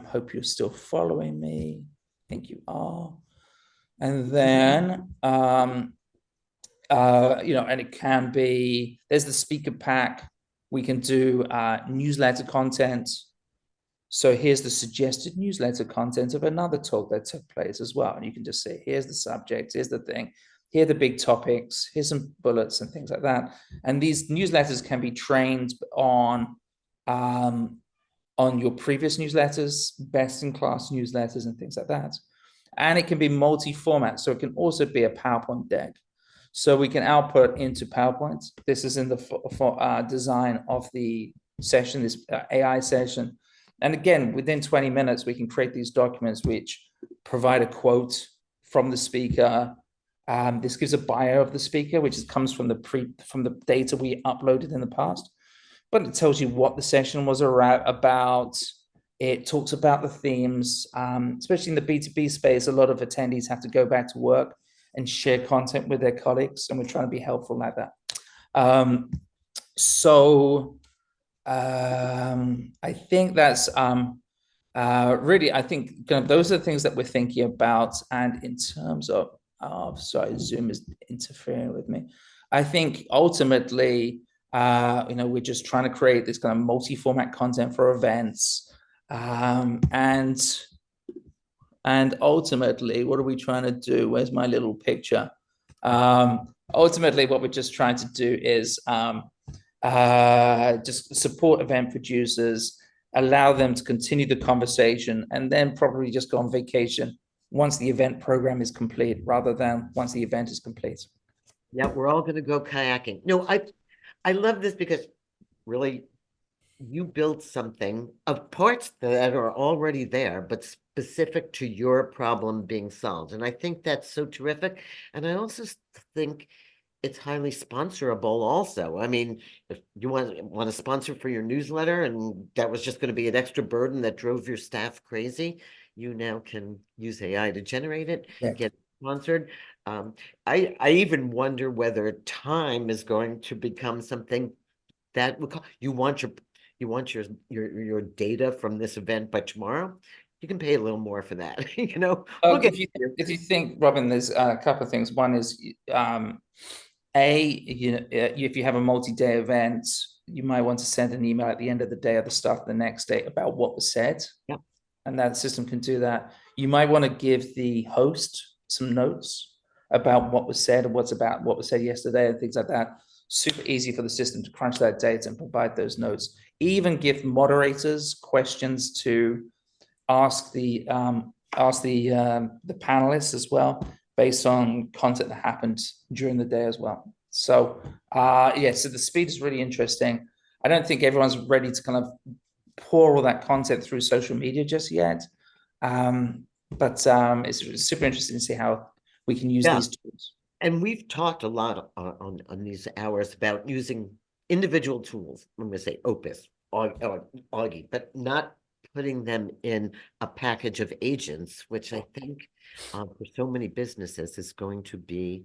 Hope you're still following me. I think you are. And then, and it can be, there's the speaker pack. We can do newsletter content. So here's the suggested newsletter content of another talk that took place as well. And you can just say, here's the subject, here's the thing, here are the big topics, here's some bullets and things like that. And these newsletters can be trained on your previous newsletters, best-in-class newsletters and things like that. And it can be multi-format. So it can also be a PowerPoint deck. So we can output into PowerPoint. This is in the design of the session, this AI session. And again, within 20 minutes, we can create these documents which provide a quote from the speaker. This gives a bio of the speaker, which comes from the data we uploaded in the past. But it tells you what the session was about. It talks about the themes, especially in the B2B space. A lot of attendees have to go back to work and share content with their colleagues, and we're trying to be helpful like that. I think that's really, I think kind of those are the things that we're thinking about. And in terms of, sorry, Zoom is interfering with me. I think ultimately, we're just trying to create this kind of multi-format content for events. And ultimately, what are we trying to do? Where's my little picture? Ultimately, what we're just trying to do is just support event producers, allow them to continue the conversation, and then probably just go on vacation once the event program is complete, rather than once the event is complete. Yeah, we're all going to go kayaking. No, I love this because really you built something of parts that are already there, but specific to your problem being solved. And I think that's so terrific. And I also think it's highly sponsorable also. I mean, if you want to sponsor for your newsletter and that was just going to be an extra burden that drove your staff crazy, you now can use AI to generate it, get sponsored. I even wonder whether time is going to become something that you want your data from this event by tomorrow. You can pay a little more for that. If you think, Robin, there's a couple of things. One is if you have a multi-day event, you might want to send an email at the end of the day or the start of the next day about what was said. Yeah. And that system can do that. You might want to give the host some notes about what was said and what was said yesterday and things like that. Super easy for the system to crunch that data and provide those notes. Even give moderators questions to ask the panelists as well, based on content that happened during the day as well. So so the speed is really interesting. I don't think everyone's ready to kind of pour all that content through social media just yet. But it's super interesting to see how we can use these tools. And we've talked a lot on these hours about using individual tools. I'm going to say Opus or Augie, but not putting them in a package of agents, which I think for so many businesses is going to be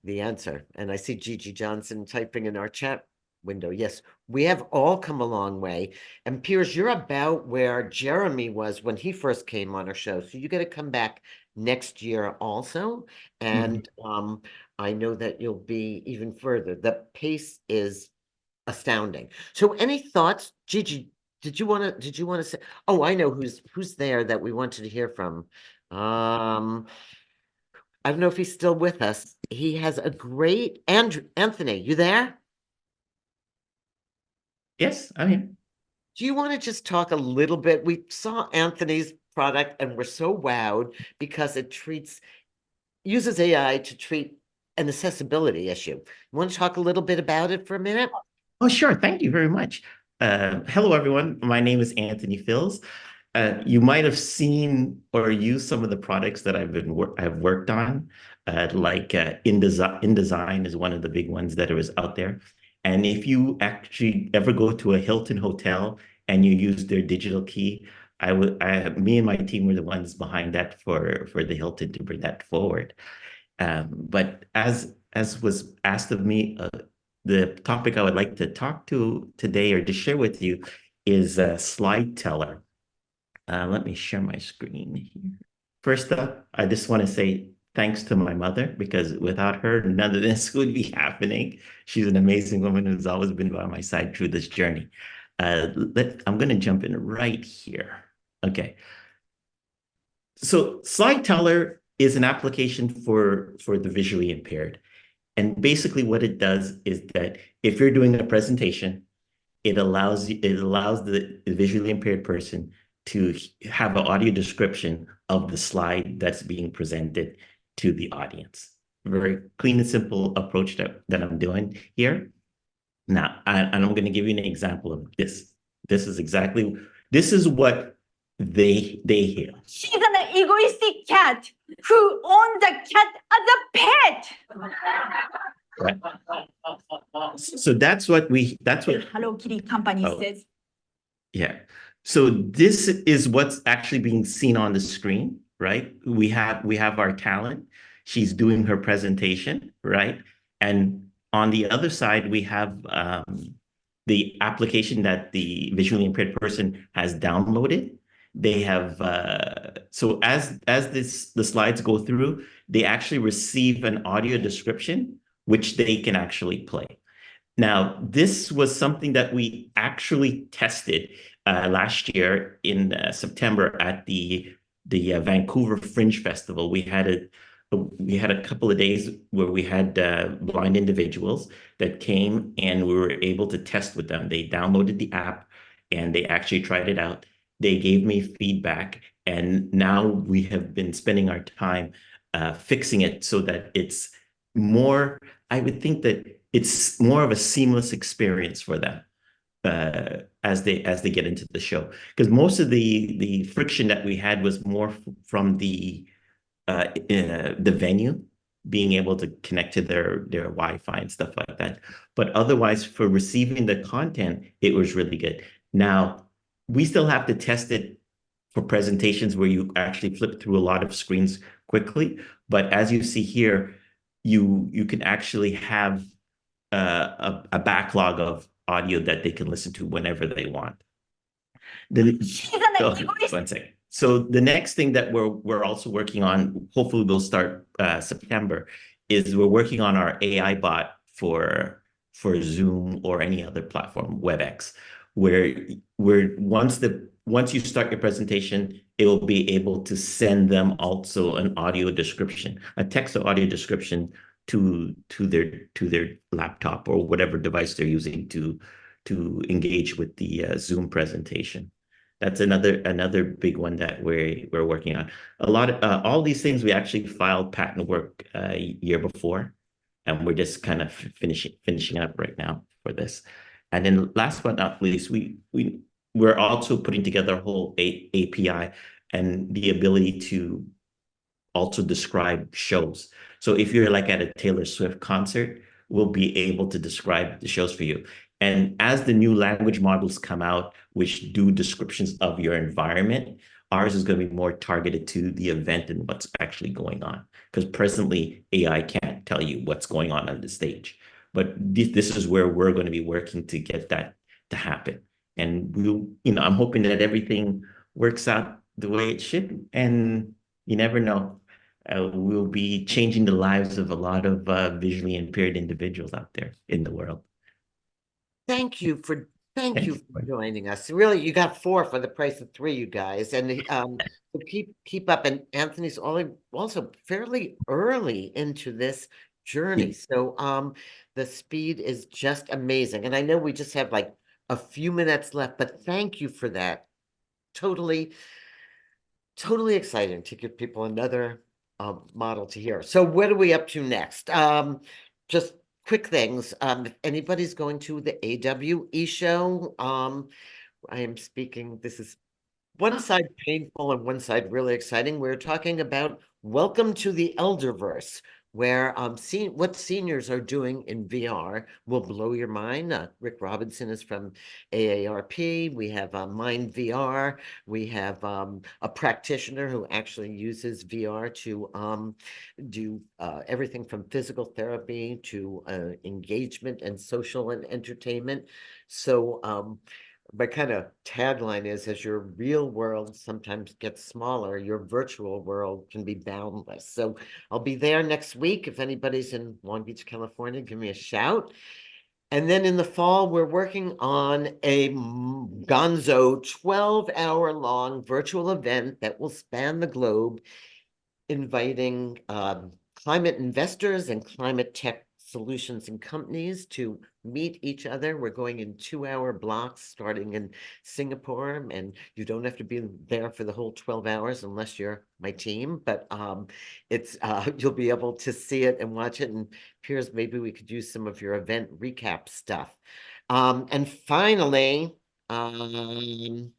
the answer. And I see Gigi Johnson typing in our chat window. Yes, we have all come a long way. And Piers, you're about where Jeremy was when he first came on our show. So you got to come back next year also. And I know that you'll be even further. The pace is astounding. So any thoughts, Gigi? Did you want to say? Oh, I know who's there that we wanted to hear from. I don't know if he's still with us. He has a great Anthony, you there? Yes, I'm here. Do you want to just talk a little bit? We saw Anthony's product and we're so wowed because it uses AI to treat an accessibility issue. You want to talk a little bit about it for a minute? Oh, sure. Thank you very much. Hello, everyone. My name is Anthony Fills. You might have seen or used some of the products that I've worked on, like InDesign is one of the big ones that is out there. And if you actually ever go to a Hilton hotel and you use their digital key, me and my team were the ones behind that for the Hilton to bring that forward. But as was asked of me, the topic I would like to talk to today or to share with you is Slide Teller. Let me share my screen here. First up, I just want to say thanks to my mother, because without her, none of this would be happening. She's an amazing woman who's always been by my side through this journey. I'm going to jump in right here. Okay. So Slide Teller is an application for the visually impaired. And basically what it does is that if you're doing a presentation, it allows the visually impaired person to have an audio description of the slide that's being presented to the audience. Very clean and simple approach that I'm doing here. Now, and I'm going to give you an example of this. This is what they hear. She's an egoistic cat who owns a cat as a pet. Right. So that's what Hello Kitty company says. Yeah. So this is what's actually being seen on the screen, right? We have our talent. She's doing her presentation, right? And on the other side, we have the application that the visually impaired person has downloaded. They have so as the slides go through, they actually receive an audio description, which they can actually play. Now, this was something that we actually tested last year in September at the Vancouver Fringe Festival. We had a couple of days where we had blind individuals that came and we were able to test with them. They downloaded the app and they actually tried it out. They gave me feedback, and now we have been spending our time fixing it so that it's more, I would think that it's more of a seamless experience for them as they get into the show. Because most of the friction that we had was more from the venue being able to connect to their Wi-Fi and stuff like that. But otherwise, for receiving the content, it was really good. Now, we still have to test it for presentations where you actually flip through a lot of screens quickly. But as you see here, you can actually have a backlog of audio that they can listen to whenever they want. One second. So the next thing that we're also working on, hopefully we'll start September, is we're working on our AI bot for Zoom or any other platform, WebEx, where once you start your presentation, it will be able to send them also an audio description, a text or audio description to their laptop or whatever device they're using to engage with the Zoom presentation. That's another big one that we're working on. All these things we actually filed patent work a year before, and we're just kind of finishing up right now for this. And then last but not least, we're also putting together a whole API and the ability to also describe shows. So if you're like at a Taylor Swift concert, we'll be able to describe the shows for you. And as the new language models come out, which do descriptions of your environment, ours is going to be more targeted to the event and what's actually going on. Because presently, AI can't tell you what's going on the stage. But this is where we're going to be working to get that to happen. And I'm hoping that everything works out the way it should. And you never know. We'll be changing the lives of a lot of visually impaired individuals out there in the world. Thank you for joining us. Really, you got 4 for the price of 3, you guys. And so keep up. And Anthony's also fairly early into this journey. So the speed is just amazing. And I know we just have like a few minutes left, but thank you for that. Totally exciting to give people another model to hear. So what are we up to next? Just quick things. If anybody's going to the AWE show, I am speaking, this is one side painful and one side really exciting. We're talking about Welcome to the Elderverse, where what seniors are doing in VR will blow your mind. Rick Robinson is from AARP. We have Mind VR. We have a practitioner who actually uses VR to do everything from physical therapy to engagement and social and entertainment. So my kind of tagline is, as your real world sometimes gets smaller, your virtual world can be boundless. So I'll be there next week. If anybody's in Long Beach, California, give me a shout. And then in the fall, we're working on a gonzo 12-hour long virtual event that will span the globe, inviting climate investors and climate tech solutions and companies to meet each other. We're going in 2-hour blocks starting in Singapore, and you don't have to be there for the whole 12 hours unless you're my team, but it's you'll be able to see it and watch it. And Piers, maybe we could use some of your event recap stuff. And finally, July.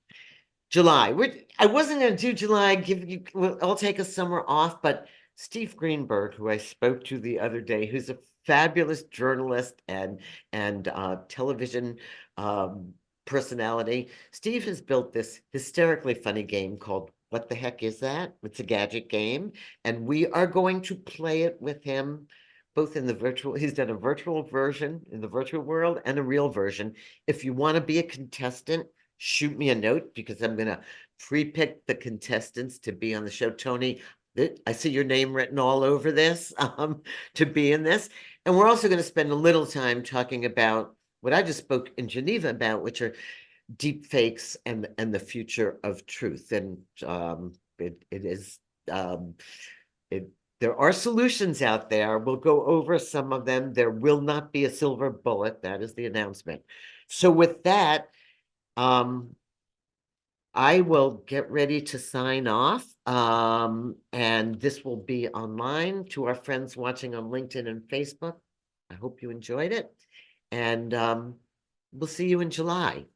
I wasn't going to do July. I'll take a summer off, but Steve Greenberg, who I spoke to the other day, who's a fabulous journalist and television personality. Steve has built this hysterically funny game called What the Heck Is That? It's a gadget game, and we are going to play it with him both in the virtual, he's done a virtual version in the virtual world and a real version. If you want to be a contestant, shoot me a note because I'm going to pre-pick the contestants to be on the show. Tony, I see your name written all over this to be in this. And we're also going to spend a little time talking about what I just spoke in Geneva about, which are deep fakes and the future of truth. And there are solutions out there. We'll go over some of them. There will not be a silver bullet. That is the announcement. So with that, I will get ready to sign off. And this will be online to our friends watching on LinkedIn and Facebook. I hope you enjoyed it. And we'll see you in July.